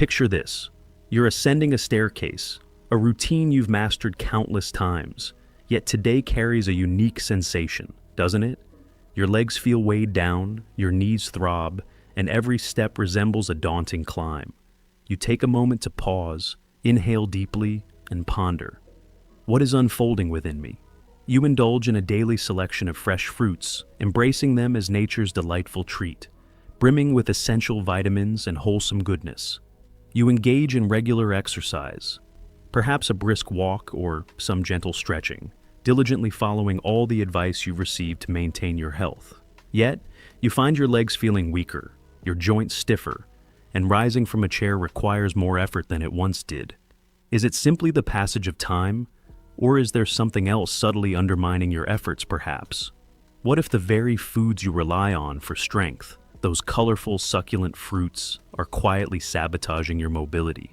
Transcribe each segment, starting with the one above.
Picture this. You're ascending a staircase, a routine you've mastered countless times, yet today carries a unique sensation, doesn't it? Your legs feel weighed down, your knees throb, and every step resembles a daunting climb. You take a moment to pause, inhale deeply, and ponder. What is unfolding within me? You indulge in a daily selection of fresh fruits, embracing them as nature's delightful treat, brimming with essential vitamins and wholesome goodness. You engage in regular exercise, perhaps a brisk walk or some gentle stretching, diligently following all the advice you've received to maintain your health. Yet, you find your legs feeling weaker, your joints stiffer, and rising from a chair requires more effort than it once did. Is it simply the passage of time, or is there something else subtly undermining your efforts perhaps? What if the very foods you rely on for strength, those colorful, succulent fruits, are quietly sabotaging your mobility?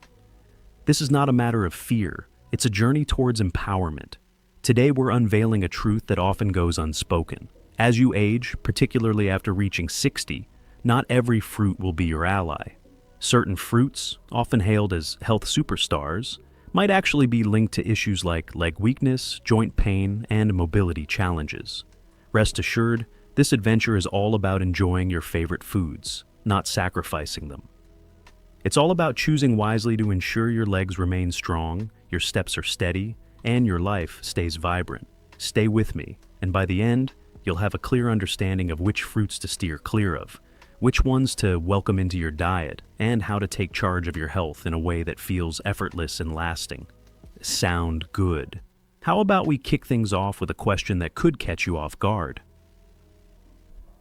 This is not a matter of fear, it's a journey towards empowerment. Today we're unveiling a truth that often goes unspoken. As you age, particularly after reaching 60, not every fruit will be your ally. Certain fruits, often hailed as health superstars, might actually be linked to issues like leg weakness, joint pain, and mobility challenges. Rest assured, this adventure is all about enjoying your favorite foods, not sacrificing them. It's all about choosing wisely to ensure your legs remain strong, your steps are steady, and your life stays vibrant. Stay with me, and by the end, you'll have a clear understanding of which fruits to steer clear of, which ones to welcome into your diet, and how to take charge of your health in a way that feels effortless and lasting. Sound good? How about we kick things off with a question that could catch you off guard?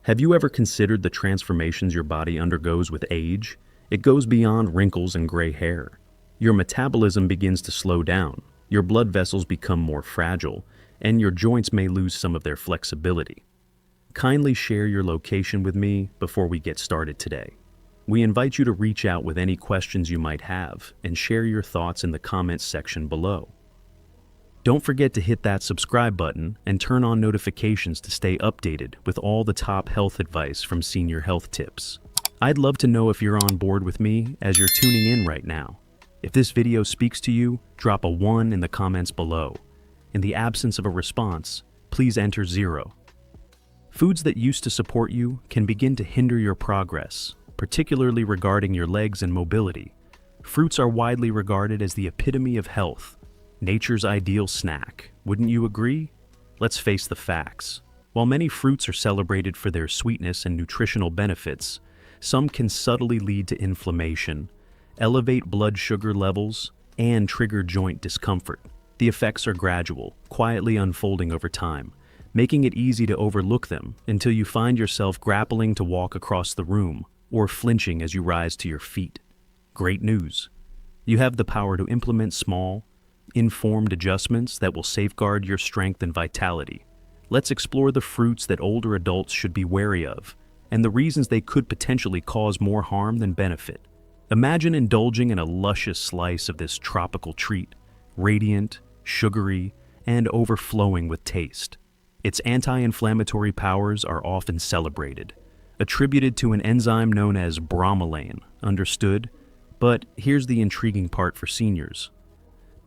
Have you ever considered the transformations your body undergoes with age? It goes beyond wrinkles and gray hair. Your metabolism begins to slow down, your blood vessels become more fragile, and your joints may lose some of their flexibility. Kindly share your location with me before we get started today. We invite you to reach out with any questions you might have and share your thoughts in the comments section below. Don't forget to hit that subscribe button and turn on notifications to stay updated with all the top health advice from Senior Health Tips. I'd love to know if you're on board with me as you're tuning in right now. If this video speaks to you, drop a 1 in the comments below. In the absence of a response, please enter 0. Foods that used to support you can begin to hinder your progress, particularly regarding your legs and mobility. Fruits are widely regarded as the epitome of health, nature's ideal snack. Wouldn't you agree? Let's face the facts. While many fruits are celebrated for their sweetness and nutritional benefits, some can subtly lead to inflammation, elevate blood sugar levels, and trigger joint discomfort. The effects are gradual, quietly unfolding over time, making it easy to overlook them until you find yourself grappling to walk across the room or flinching as you rise to your feet. Great news! You have the power to implement small, informed adjustments that will safeguard your strength and vitality. Let's explore the fruits that older adults should be wary of, and the reasons they could potentially cause more harm than benefit. Imagine indulging in a luscious slice of this tropical treat, radiant, sugary, and overflowing with taste. Its anti-inflammatory powers are often celebrated, attributed to an enzyme known as bromelain, understood? But here's the intriguing part for seniors.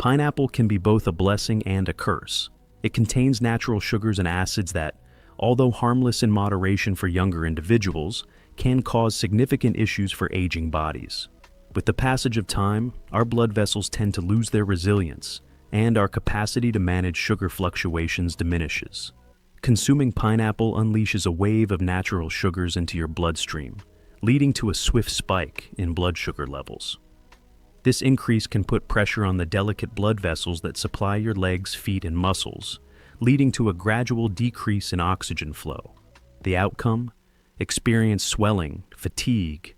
Pineapple can be both a blessing and a curse. It contains natural sugars and acids that, although harmless in moderation for younger individuals, can cause significant issues for aging bodies. With the passage of time, our blood vessels tend to lose their resilience, and our capacity to manage sugar fluctuations diminishes. Consuming pineapple unleashes a wave of natural sugars into your bloodstream, leading to a swift spike in blood sugar levels. This increase can put pressure on the delicate blood vessels that supply your legs, feet, and muscles, leading to a gradual decrease in oxygen flow. The outcome? Experience swelling, fatigue,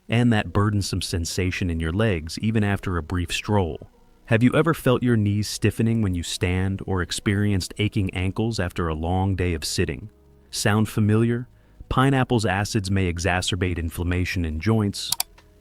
and that burdensome sensation in your legs even after a brief stroll. Have you ever felt your knees stiffening when you stand or experienced aching ankles after a long day of sitting? Sound familiar? Pineapple's acids may exacerbate inflammation in joints,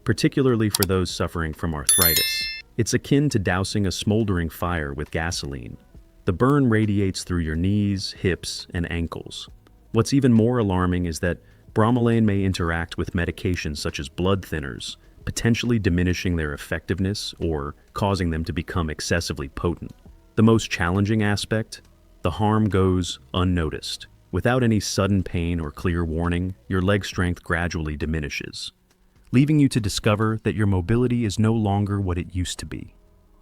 particularly for those suffering from arthritis. It's akin to dousing a smoldering fire with gasoline. The burn radiates through your knees, hips, and ankles. What's even more alarming is that bromelain may interact with medications such as blood thinners, potentially diminishing their effectiveness or causing them to become excessively potent. The most challenging aspect? The harm goes unnoticed. Without any sudden pain or clear warning, your leg strength gradually diminishes, leaving you to discover that your mobility is no longer what it used to be.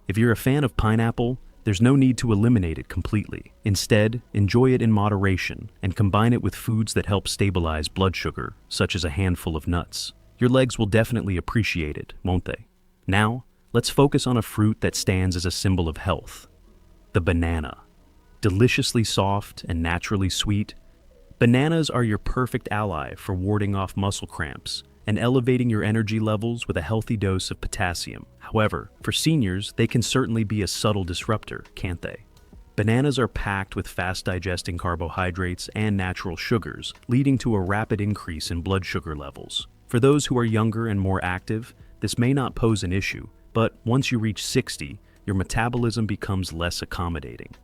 If you're a fan of pineapple, there's no need to eliminate it completely. Instead, enjoy it in moderation and combine it with foods that help stabilize blood sugar, such as a handful of nuts. Your legs will definitely appreciate it, won't they? Now, let's focus on a fruit that stands as a symbol of health: the banana. Deliciously soft and naturally sweet, bananas are your perfect ally for warding off muscle cramps and elevating your energy levels with a healthy dose of potassium. However, for seniors, they can certainly be a subtle disruptor, can't they? Bananas are packed with fast-digesting carbohydrates and natural sugars, leading to a rapid increase in blood sugar levels. For those who are younger and more active, this may not pose an issue, but once you reach 60, your metabolism becomes less accommodating.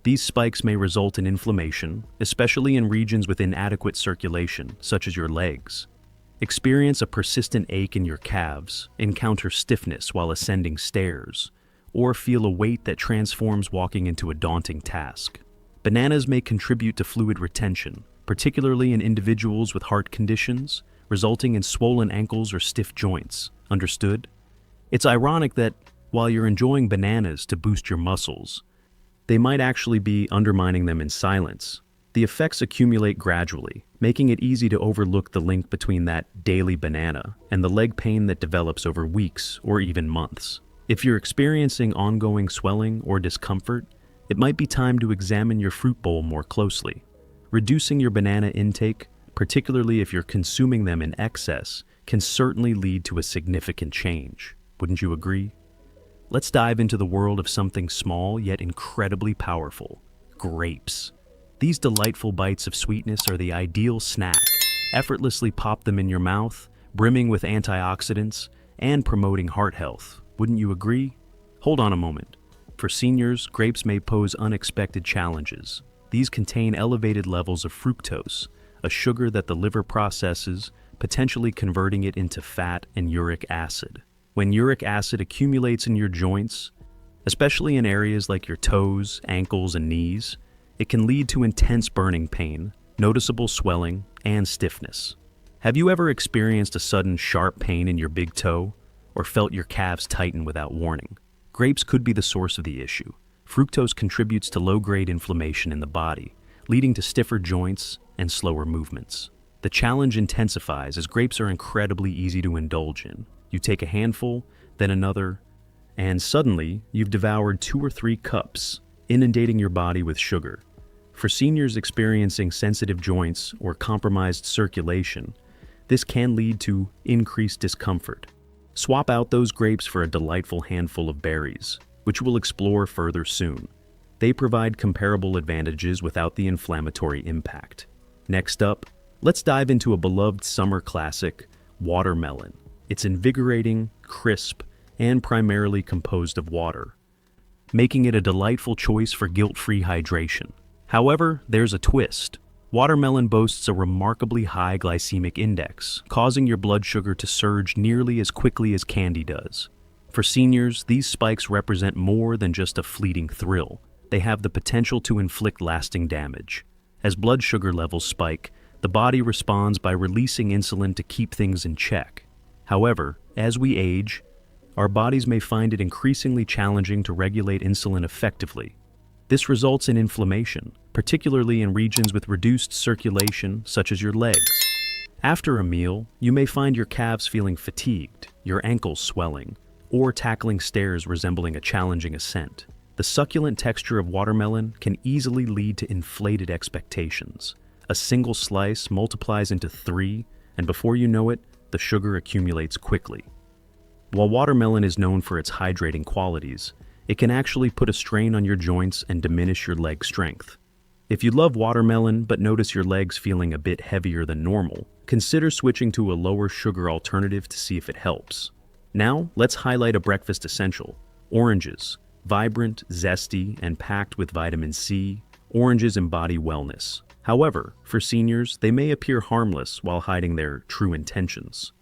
These spikes may result in inflammation, especially in regions with inadequate circulation, such as your legs. Experience a persistent ache in your calves, encounter stiffness while ascending stairs, or feel a weight that transforms walking into a daunting task. Bananas may contribute to fluid retention, particularly in individuals with heart conditions, resulting in swollen ankles or stiff joints. Understood? It's ironic that, while you're enjoying bananas to boost your muscles, they might actually be undermining them in silence. The effects accumulate gradually, making it easy to overlook the link between that daily banana and the leg pain that develops over weeks or even months. If you're experiencing ongoing swelling or discomfort, it might be time to examine your fruit bowl more closely. Reducing your banana intake, particularly if you're consuming them in excess, can certainly lead to a significant change. Wouldn't you agree? Let's dive into the world of something small yet incredibly powerful: grapes. These delightful bites of sweetness are the ideal snack. Effortlessly pop them in your mouth, brimming with antioxidants and promoting heart health. Wouldn't you agree? Hold on a moment. For seniors, grapes may pose unexpected challenges. These contain elevated levels of fructose, a sugar that the liver processes, potentially converting it into fat and uric acid. When uric acid accumulates in your joints, especially in areas like your toes, ankles, and knees, it can lead to intense burning pain, noticeable swelling, and stiffness. Have you ever experienced a sudden sharp pain in your big toe, or felt your calves tighten without warning? Grapes could be the source of the issue. Fructose contributes to low-grade inflammation in the body, leading to stiffer joints and slower movements. The challenge intensifies as grapes are incredibly easy to indulge in. You take a handful, then another, and suddenly you've devoured 2 or 3 cups, inundating your body with sugar. For seniors experiencing sensitive joints or compromised circulation, this can lead to increased discomfort. Swap out those grapes for a delightful handful of berries, which we'll explore further soon. They provide comparable advantages without the inflammatory impact. Next up, let's dive into a beloved summer classic, watermelon. It's invigorating, crisp, and primarily composed of water, making it a delightful choice for guilt-free hydration. However, there's a twist. Watermelon boasts a remarkably high glycemic index, causing your blood sugar to surge nearly as quickly as candy does. For seniors, these spikes represent more than just a fleeting thrill. They have the potential to inflict lasting damage. As blood sugar levels spike, the body responds by releasing insulin to keep things in check. However, as we age, our bodies may find it increasingly challenging to regulate insulin effectively. This results in inflammation, particularly in regions with reduced circulation, such as your legs. After a meal, you may find your calves feeling fatigued, your ankles swelling, or tackling stairs resembling a challenging ascent. The succulent texture of watermelon can easily lead to inflated expectations. A single slice multiplies into 3, and before you know it, the sugar accumulates quickly. While watermelon is known for its hydrating qualities, it can actually put a strain on your joints and diminish your leg strength. If you love watermelon but notice your legs feeling a bit heavier than normal, consider switching to a lower sugar alternative to see if it helps. Now, let's highlight a breakfast essential: oranges. Vibrant, zesty, and packed with vitamin C, oranges embody wellness. However, for seniors, they may appear harmless while hiding their true intentions.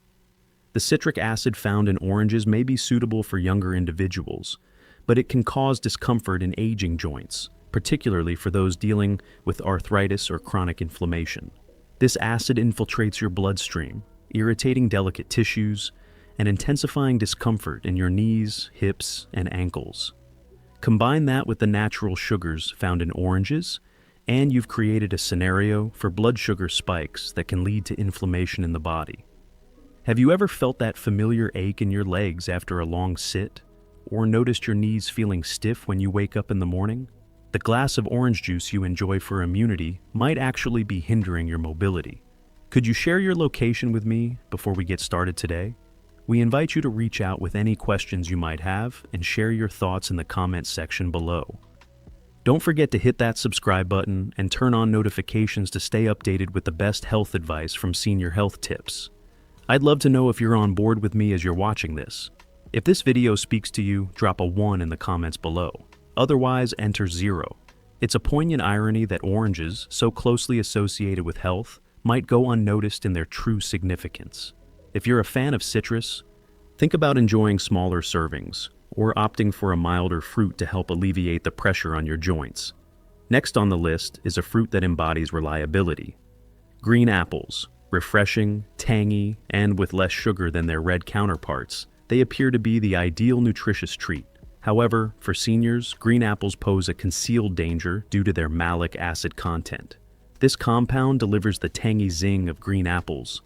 The citric acid found in oranges may be suitable for younger individuals, but it can cause discomfort in aging joints, particularly for those dealing with arthritis or chronic inflammation. This acid infiltrates your bloodstream, irritating delicate tissues and intensifying discomfort in your knees, hips, and ankles. Combine that with the natural sugars found in oranges, and you've created a scenario for blood sugar spikes that can lead to inflammation in the body. Have you ever felt that familiar ache in your legs after a long sit? Or noticed your knees feeling stiff when you wake up in the morning? The glass of orange juice you enjoy for immunity might actually be hindering your mobility. Could you share your location with me before we get started today? We invite you to reach out with any questions you might have and share your thoughts in the comments section below. Don't forget to hit that subscribe button and turn on notifications to stay updated with the best health advice from Senior Health Tips. I'd love to know if you're on board with me as you're watching this. If this video speaks to you, drop a 1 in the comments below. Otherwise, enter 0. It's a poignant irony that oranges, so closely associated with health, might go unnoticed in their true significance. If you're a fan of citrus, think about enjoying smaller servings, or opting for a milder fruit to help alleviate the pressure on your joints. Next on the list is a fruit that embodies reliability. Green apples, refreshing, tangy, and with less sugar than their red counterparts, they appear to be the ideal nutritious treat. However, for seniors, green apples pose a concealed danger due to their malic acid content. This compound delivers the tangy zing of green apples,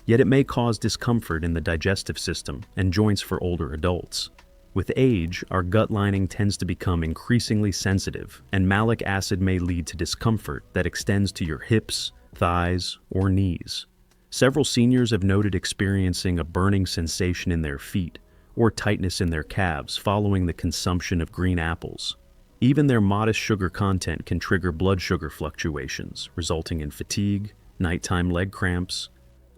yet it may cause discomfort in the digestive system and joints for older adults. With age, our gut lining tends to become increasingly sensitive, and malic acid may lead to discomfort that extends to your hips, thighs, or knees. Several seniors have noted experiencing a burning sensation in their feet or tightness in their calves following the consumption of green apples. Even their modest sugar content can trigger blood sugar fluctuations, resulting in fatigue, nighttime leg cramps,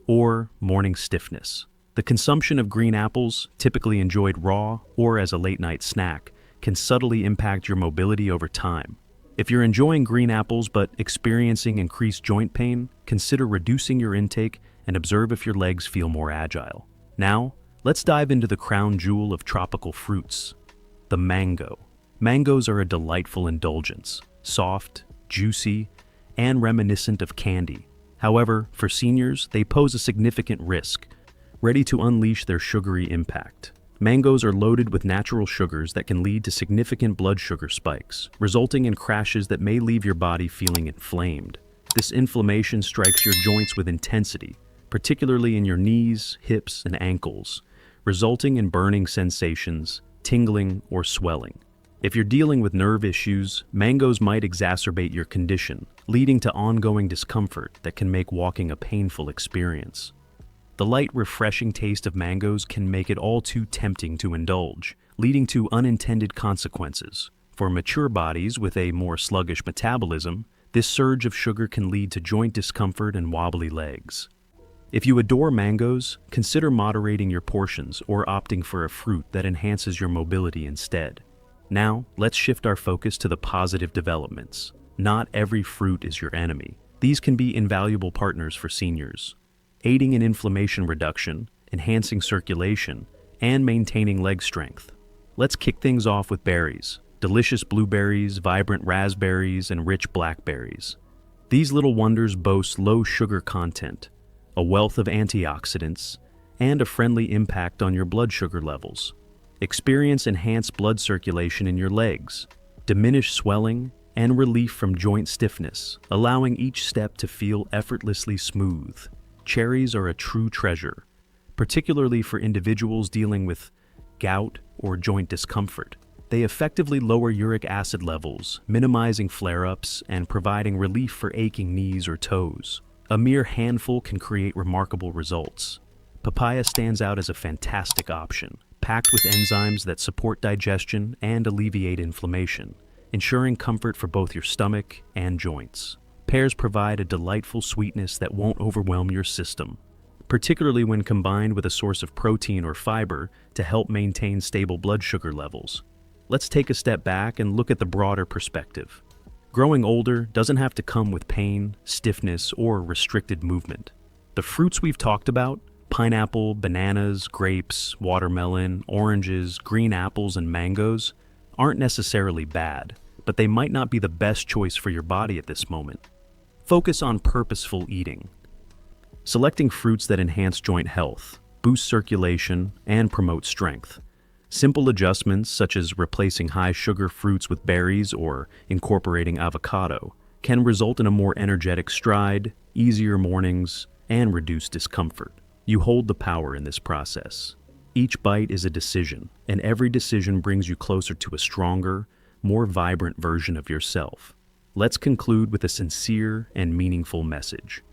or morning stiffness. The consumption of green apples, typically enjoyed raw or as a late-night snack, can subtly impact your mobility over time. If you're enjoying green apples but experiencing increased joint pain, consider reducing your intake and observe if your legs feel more agile. Now, let's dive into the crown jewel of tropical fruits, the mango. Mangoes are a delightful indulgence, soft, juicy, and reminiscent of candy. However, for seniors, they pose a significant risk, ready to unleash their sugary impact. Mangoes are loaded with natural sugars that can lead to significant blood sugar spikes, resulting in crashes that may leave your body feeling inflamed. This inflammation strikes your joints with intensity, particularly in your knees, hips, and ankles, resulting in burning sensations, tingling, or swelling. If you're dealing with nerve issues, mangoes might exacerbate your condition, leading to ongoing discomfort that can make walking a painful experience. The light, refreshing taste of mangoes can make it all too tempting to indulge, leading to unintended consequences. For mature bodies with a more sluggish metabolism, this surge of sugar can lead to joint discomfort and wobbly legs. If you adore mangoes, consider moderating your portions or opting for a fruit that enhances your mobility instead. Now, let's shift our focus to the positive developments. Not every fruit is your enemy. These can be invaluable partners for seniors, aiding in inflammation reduction, enhancing circulation, and maintaining leg strength. Let's kick things off with berries. Delicious blueberries, vibrant raspberries, and rich blackberries. These little wonders boast low sugar content, a wealth of antioxidants, and a friendly impact on your blood sugar levels. Experience enhanced blood circulation in your legs, diminish swelling, and relief from joint stiffness, allowing each step to feel effortlessly smooth. Cherries are a true treasure, particularly for individuals dealing with gout or joint discomfort. They effectively lower uric acid levels, minimizing flare-ups and providing relief for aching knees or toes. A mere handful can create remarkable results. Papaya stands out as a fantastic option, packed with enzymes that support digestion and alleviate inflammation, ensuring comfort for both your stomach and joints. Pears provide a delightful sweetness that won't overwhelm your system, particularly when combined with a source of protein or fiber to help maintain stable blood sugar levels. Let's take a step back and look at the broader perspective. Growing older doesn't have to come with pain, stiffness, or restricted movement. The fruits we've talked about, Pineapple, bananas, grapes, watermelon, oranges, green apples, and mangoes aren't necessarily bad, but they might not be the best choice for your body at this moment. Focus on purposeful eating. Selecting fruits that enhance joint health, boost circulation, and promote strength. Simple adjustments, such as replacing high-sugar fruits with berries or incorporating avocado, can result in a more energetic stride, easier mornings, and reduced discomfort. You hold the power in this process. Each bite is a decision, and every decision brings you closer to a stronger, more vibrant version of yourself. Let's conclude with a sincere and meaningful message.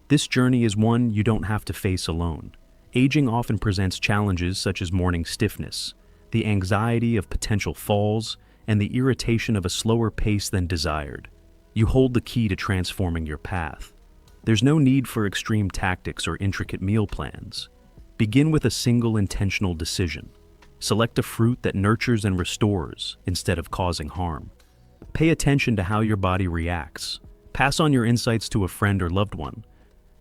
This journey is one you don't have to face alone. Aging often presents challenges such as morning stiffness, the anxiety of potential falls, and the irritation of a slower pace than desired. You hold the key to transforming your path. There's no need for extreme tactics or intricate meal plans. Begin with a single intentional decision. Select a fruit that nurtures and restores instead of causing harm. Pay attention to how your body reacts. Pass on your insights to a friend or loved one.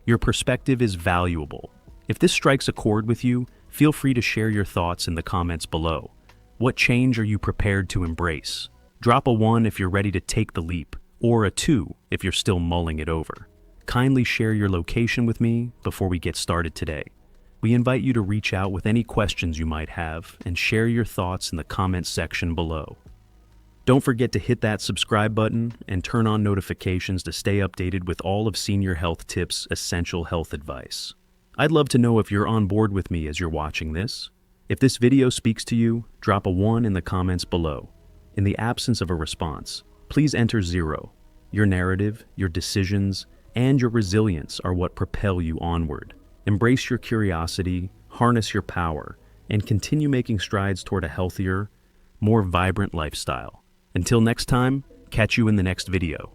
Your perspective is valuable. If this strikes a chord with you, feel free to share your thoughts in the comments below. What change are you prepared to embrace? Drop a 1 if you're ready to take the leap, or a 2 if you're still mulling it over. Kindly share your location with me before we get started today. We invite you to reach out with any questions you might have and share your thoughts in the comments section below. Don't forget to hit that subscribe button and turn on notifications to stay updated with all of Senior Health Tips' essential health advice. I'd love to know if you're on board with me as you're watching this. If this video speaks to you, drop a 1 in the comments below. In the absence of a response, please enter 0. Your narrative, your decisions, and your resilience are what propel you onward. Embrace your curiosity, harness your power, and continue making strides toward a healthier, more vibrant lifestyle. Until next time, catch you in the next video.